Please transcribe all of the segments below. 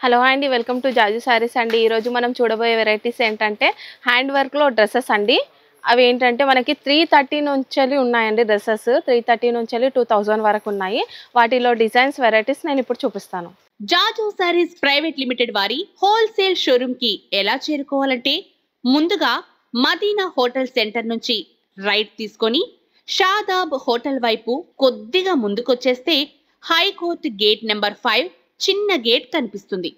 Hello అండి, welcome to జాజు సారీస్ అండి. ఈరోజు మనం చూడబోయే వెరైటీస్ ఏంటంటే హ్యాండ్ వర్క్లో డ్రెస్సెస్ అండి. అవి ఏంటంటే మనకి 330 నుంచి ఉన్నాయండి. డ్రెస్సెస్ 330 నుంచి 2000 వరకు ఉన్నాయి. వాటిలో డిజైన్స్ వెరైటీస్ నేను ఇప్పుడు చూపిస్తాను. జాజు సారీస్ ప్రైవేట్ లిమిటెడ్ వారి హోల్సేల్ షోరూమ్ కి ఎలా చేరుకోవాలంటే ముందుగా మదీనా హోటల్ సెంటర్ నుంచి రైట్ తీసుకొని షాదాబ్ హోటల్ వైపు కొద్దిగా ముందుకొచ్చేస్తే హైకోర్ట్ గేట్ నెంబర్ 5 చిన్న గేట్ కనిపిస్తుంది.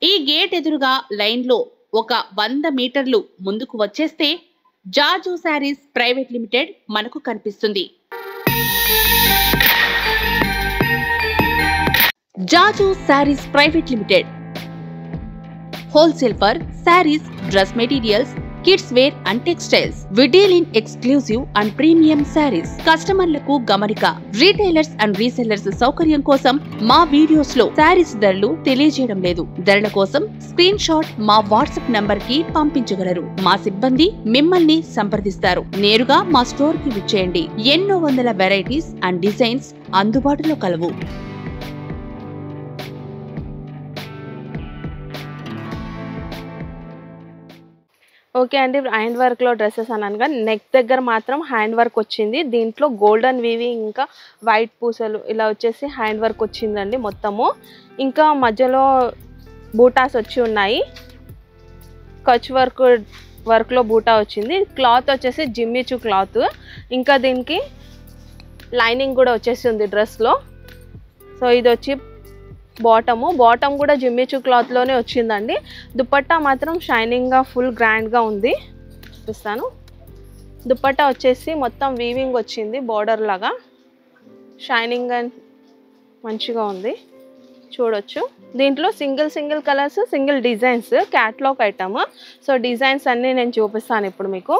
ఈ గేట్ ఎదురుగా లైన్లో ఒక 100 మీటర్లు ముందుకు వచ్చేస్తే జాజు సారీస్ ప్రైవేట్ లిమిటెడ్ మనకు కనిపిస్తుంది. Jaju sarees private limited wholesale for sarees, dress materials, kids wear and textiles. We deal in exclusive and premium sarees. కస్టమర్లకు గమనిక, రీటైలర్స్ అండ్ రీసెల్లర్స్ సౌకర్యం కోసం మా వీడియోస్ లో సారీస్ ధరలు తెలియజేయడం లేదు. ధరల కోసం స్క్రీన్ షాట్ మా వాట్సాప్ నంబర్ కి పంపించగలరు. మా సిబ్బంది మిమ్మల్ని సంప్రదిస్తారు. నేరుగా మా స్టోర్ కి విచ్చేయండి. ఎన్నో వందల వెరైటీస్ అండ్ డిజైన్స్ అందుబాటులో కలవు. ఓకే అండి, హ్యాండ్ వర్క్లో డ్రెస్సెస్ అనగా నెక్ దగ్గర మాత్రం హ్యాండ్ వర్క్ వచ్చింది. దీంట్లో గోల్డెన్ వీవింగ్ ఇంకా వైట్ పూసలు ఇలా వచ్చేసి హ్యాండ్ వర్క్ వచ్చిందండి మొత్తము. ఇంకా మధ్యలో బూటాస్ వచ్చి ఉన్నాయి. కచ్ వర్క్లో బూటా వచ్చింది. క్లాత్ వచ్చేసి జిమ్మిచూ క్లాత్. ఇంకా దీనికి లైనింగ్ కూడా వచ్చేసి ఉంది డ్రెస్లో. సో ఇది వచ్చి బాటమ్ కూడా జిమ్మిచూ క్లాత్లోనే వచ్చిందండి. దుపట్టా మాత్రం షైనింగ్గా ఫుల్ గ్రాండ్గా ఉంది. చూపిస్తాను. దుపట్టా వచ్చేసి మొత్తం వీవింగ్ వచ్చింది, బార్డర్ లాగా షైనింగ్ అండ్ మంచిగా ఉంది, చూడొచ్చు. దీంట్లో single colours, single designs, catalogue item. So designs అన్నీ నేను చూపిస్తాను ఇప్పుడు మీకు.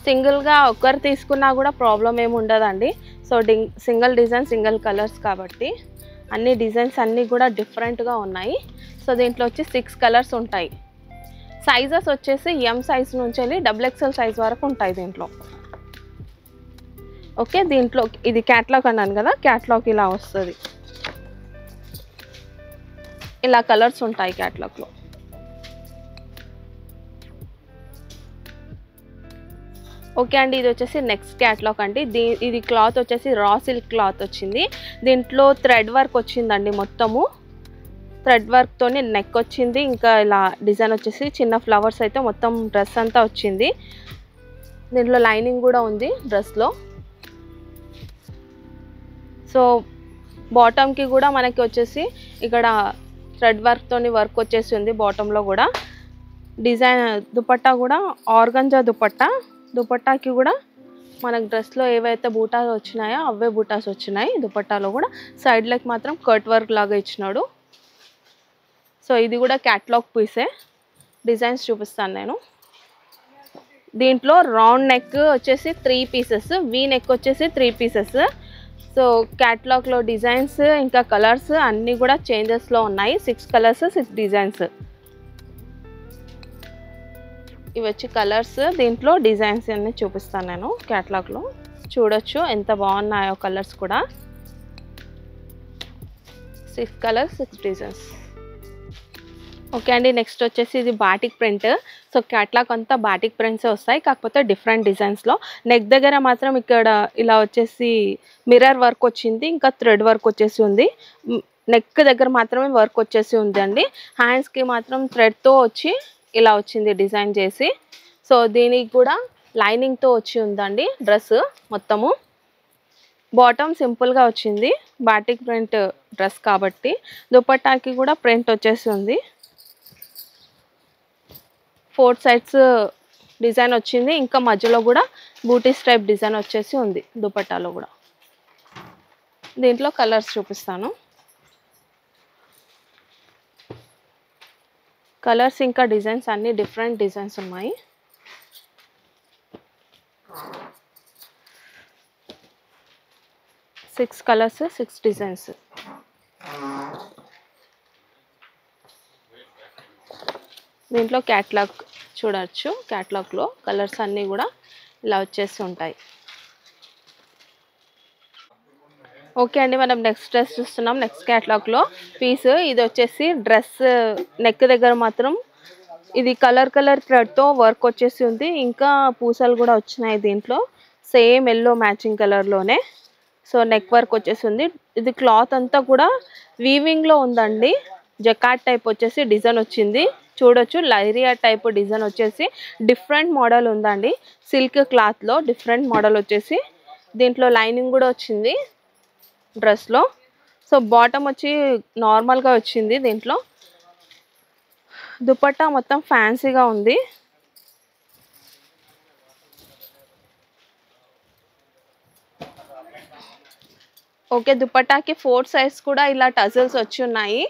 సింగిల్గా ఒక్కరు తీసుకున్నా కూడా ప్రాబ్లం ఏమి ఉండదండి. So single design, single colours కాబట్టి అన్ని డిజైన్స్ అన్నీ కూడా డిఫరెంట్గా ఉన్నాయి. సో దీంట్లో వచ్చి 6 కలర్స్ ఉంటాయి. సైజెస్ వచ్చేసి ఎం సైజ్ నుంచి వెళ్ళి XXL సైజ్ వరకు ఉంటాయి దీంట్లో. ఓకే, దీంట్లో ఇది క్యాట్లాగ్ అన్నాను కదా, క్యాట్లాగ్ ఇలా వస్తుంది. ఇలా కలర్స్ ఉంటాయి క్యాట్లాగ్లో. ఓకే అండి, ఇది వచ్చేసి నెక్స్ట్ క్యాట్లాగ్ అండి. ఇది క్లాత్ వచ్చేసి రా సిల్క్ క్లాత్ వచ్చింది. దీంట్లో థ్రెడ్ వర్క్ వచ్చిందండి మొత్తము. థ్రెడ్ వర్క్తోనే నెక్ వచ్చింది. ఇంకా ఇలా డిజైన్ వచ్చేసి చిన్న ఫ్లవర్స్ అయితే మొత్తం డ్రెస్ అంతా వచ్చింది. దీంట్లో లైనింగ్ కూడా ఉంది డ్రెస్లో. సో బాటమ్కి కూడా మనకి వచ్చేసి ఇక్కడ థ్రెడ్ వర్క్తోని వర్క్ వచ్చేసి ఉంది. బాటంలో కూడా డిజైన్ దుపట్టా కూడా ఆర్గంజా దుపట్టాకి కూడా మనకు డ్రెస్లో ఏవైతే బూటాస్ వచ్చినాయో అవే బూటాస్ వచ్చినాయి. దుపట్టాలో కూడా సైడ్లకు మాత్రం కట్ వర్క్ లాగా ఇచ్చినాడు. సో ఇది కూడా క్యాట్లాగ్ పీసే. డిజైన్స్ చూపిస్తాను నేను. దీంట్లో రౌండ్ నెక్ వచ్చేసి 3 పీసెస్, వీ నెక్ వచ్చేసి 3 పీసెస్. సో క్యాట్లాగ్లో డిజైన్స్ ఇంకా కలర్స్ అన్నీ కూడా చేంజెస్లో ఉన్నాయి. 6 కలర్స్, 6 డిజైన్స్. ఇవి వచ్చి కలర్స్. దీంట్లో డిజైన్స్ అన్నీ చూపిస్తాను నేను. క్యాట్లాగ్లో చూడొచ్చు ఎంత బాగున్నాయో కలర్స్ కూడా. 6 కలర్స్, 6 డిజైన్స్. ఓకే అండి, నెక్స్ట్ వచ్చేసి ఇది బాటిక్ ప్రింట్. సో క్యాట్లాగ్ అంతా బాటిక్ ప్రింట్సే వస్తాయి, కాకపోతే డిఫరెంట్ డిజైన్స్లో. నెక్ దగ్గర మాత్రం ఇక్కడ ఇలా వచ్చేసి మిర్రర్ వర్క్ వచ్చింది, ఇంకా థ్రెడ్ వర్క్ వచ్చేసి ఉంది. నెక్ దగ్గర మాత్రమే వర్క్ వచ్చేసి ఉందండి. హ్యాండ్స్కి మాత్రం థ్రెడ్తో వచ్చి ఇలా వచ్చింది డిజైన్ చేసి. సో దీనికి కూడా లైనింగ్తో వచ్చి ఉందండి డ్రెస్ మొత్తము. బాటమ్ సింపుల్గా వచ్చింది, బాటిక్ ప్రింట్ డ్రెస్ కాబట్టి. దుపట్టాకి కూడా ప్రింట్ వచ్చేసి ఉంది. 4 సైడ్స్ డిజైన్ వచ్చింది. ఇంకా మధ్యలో కూడా బూటీస్ టైప్ డిజైన్ వచ్చేసి ఉంది దుపట్టాలో కూడా. దీంట్లో కలర్స్ చూపిస్తాను. కలర్స్ ఇంకా డిజైన్స్ అన్నీ డిఫరెంట్ డిజైన్స్ ఉన్నాయి. Six colours, 6 designs. దీంట్లో క్యాట్లాగ్ చూడొచ్చు. క్యాట్లాగ్లో కలర్స్ అన్నీ కూడా ఇలా వచ్చేసి ఉంటాయి. ఓకే అండి, మనం నెక్స్ట్ డ్రెస్ చూస్తున్నాం. నెక్స్ట్ క్యాటలాగ్లో పీస్ ఇది వచ్చేసి డ్రెస్ నెక్ దగ్గర మాత్రం ఇది కలర్ థ్రెడ్తో వర్క్ వచ్చేసి ఉంది. ఇంకా పూసలు కూడా వచ్చినాయి దీంట్లో, సేమ్ ఎల్లో మ్యాచింగ్ కలర్లోనే. సో నెక్ వర్క్ వచ్చేసి ఉంది. ఇది క్లాత్ అంతా కూడా వీవింగ్లో ఉందండి. జకాట్ టైప్ వచ్చేసి డిజైన్ వచ్చింది చూడొచ్చు. లైరియా టైప్ డిజైన్ వచ్చేసి డిఫరెంట్ మోడల్ ఉందండి. సిల్క్ క్లాత్లో డిఫరెంట్ మోడల్ వచ్చేసి దీంట్లో లైనింగ్ కూడా వచ్చింది డ్రెస్లో. సో బాటమ్ వచ్చి నార్మల్గా వచ్చింది. దీంట్లో దుపట్టా మొత్తం ఫ్యాన్సీగా ఉంది. ఓకే, దుపట్టాకి 4 సైడ్స్ కూడా ఇలా టజల్స్ వచ్చి ఉన్నాయి.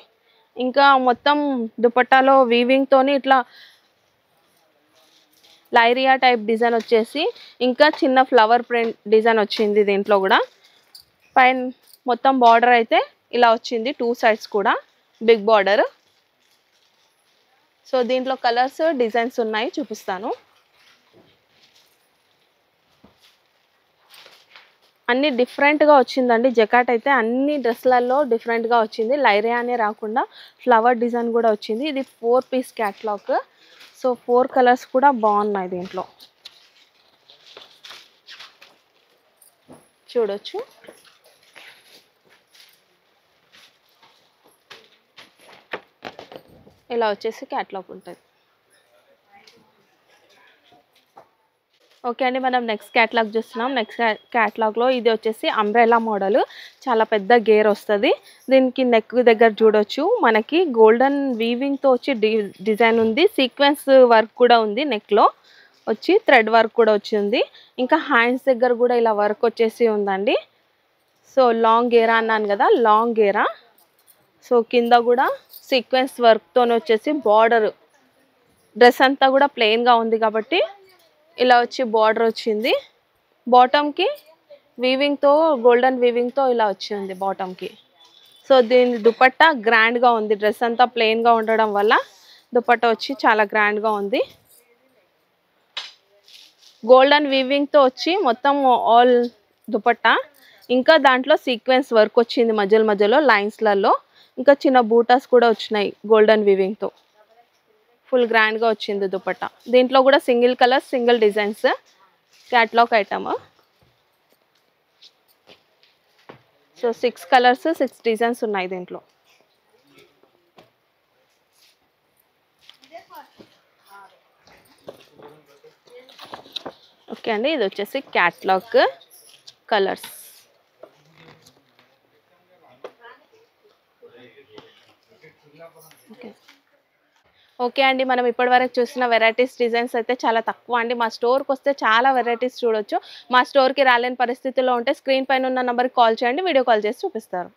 ఇంకా మొత్తం దుపట్టాలో వీవింగ్తోని ఇట్లా లైరియా టైప్ డిజైన్ వచ్చేసి ఇంకా చిన్న ఫ్లవర్ ప్రింట్ డిజైన్ వచ్చింది దీంట్లో కూడా. పైన మొత్తం బార్డర్ అయితే ఇలా వచ్చింది, 2 సైడ్స్ కూడా బిగ్ బార్డర్. సో దీంట్లో కలర్స్ డిజైన్స్ ఉన్నాయి, చూపిస్తాను. అన్ని డిఫరెంట్గా వచ్చిందండి. జకాట్ అయితే అన్ని డ్రెస్లలో డిఫరెంట్గా వచ్చింది. లైరియానే రాకుండా ఫ్లవర్ డిజైన్ కూడా వచ్చింది. ఇది 4 పీస్ క్యాట్లాగ్. సో 4 కలర్స్ కూడా బాగున్నాయి దీంట్లో, చూడొచ్చు. ఇలా వచ్చేసి క్యాట్లాగ్ ఉంటుంది. ఓకే అండి, మనం నెక్స్ట్ క్యాటలాగ్ చూస్తున్నాం. నెక్స్ట్ క్యాటలాగ్లో ఇది వచ్చేసి అంబ్రెలా మోడల్, చాలా పెద్ద గేర్ వస్తుంది. దీనికి నెక్ దగ్గర చూడొచ్చు మనకి గోల్డెన్ వీవింగ్తో వచ్చి డిజైన్ ఉంది. సీక్వెన్స్ వర్క్ కూడా ఉంది. నెక్లో వచ్చి థ్రెడ్ వర్క్ కూడా వచ్చింది. ఇంకా హ్యాండ్స్ దగ్గర కూడా ఇలా వర్క్ వచ్చేసి ఉందండి. సో లాంగ్ గేరా అన్నాను కదా, లాంగ్ గేరా. సో కింద కూడా సీక్వెన్స్ వర్క్తో వచ్చేసి బార్డర్, డ్రెస్ అంతా కూడా ప్లెయిన్గా ఉంది కాబట్టి ఇలా వచ్చి బార్డర్ వచ్చింది. బాటమ్కి వీవింగ్తో, గోల్డెన్ వీవింగ్తో ఇలా వచ్చింది బాటమ్కి. సో దీని దుపట్టా గ్రాండ్గా ఉంది. డ్రెస్ అంతా ప్లెయిన్గా ఉండడం వల్ల దుపట్టా వచ్చి చాలా గ్రాండ్గా ఉంది. గోల్డెన్ వీవింగ్తో వచ్చి మొత్తం ఆల్ దుపట్టా. ఇంకా దాంట్లో సీక్వెన్స్ వర్క్ వచ్చింది మధ్యలో లైన్స్లలో. ఇంకా చిన్న బూటాస్ కూడా వచ్చినాయి గోల్డెన్ వీవింగ్తో. ఫుల్ గ్రాండ్గా వచ్చింది దుపట్టా. దీంట్లో కూడా single colour, single designs. Catalogue item. So 6 colours, 6 designs ఉన్నాయి దీంట్లో. ఓకే అండి, ఇది వచ్చేసి క్యాట్లాగ్ కలర్స్. ఓకే అండి, మనం ఇప్పటివరకు చూసిన వెరైటీస్ డిజైన్స్ అయితే చాలా తక్కువ అండి. మా స్టోర్కి వస్తే చాలా వెరైటీస్ చూడొచ్చు. మా స్టోర్కి రాలేని పరిస్థితిలో ఉంటే స్క్రీన్ పైన ఉన్న నెంబర్కి కాల్ చేయండి, వీడియో కాల్ చేసి చూపిస్తారు.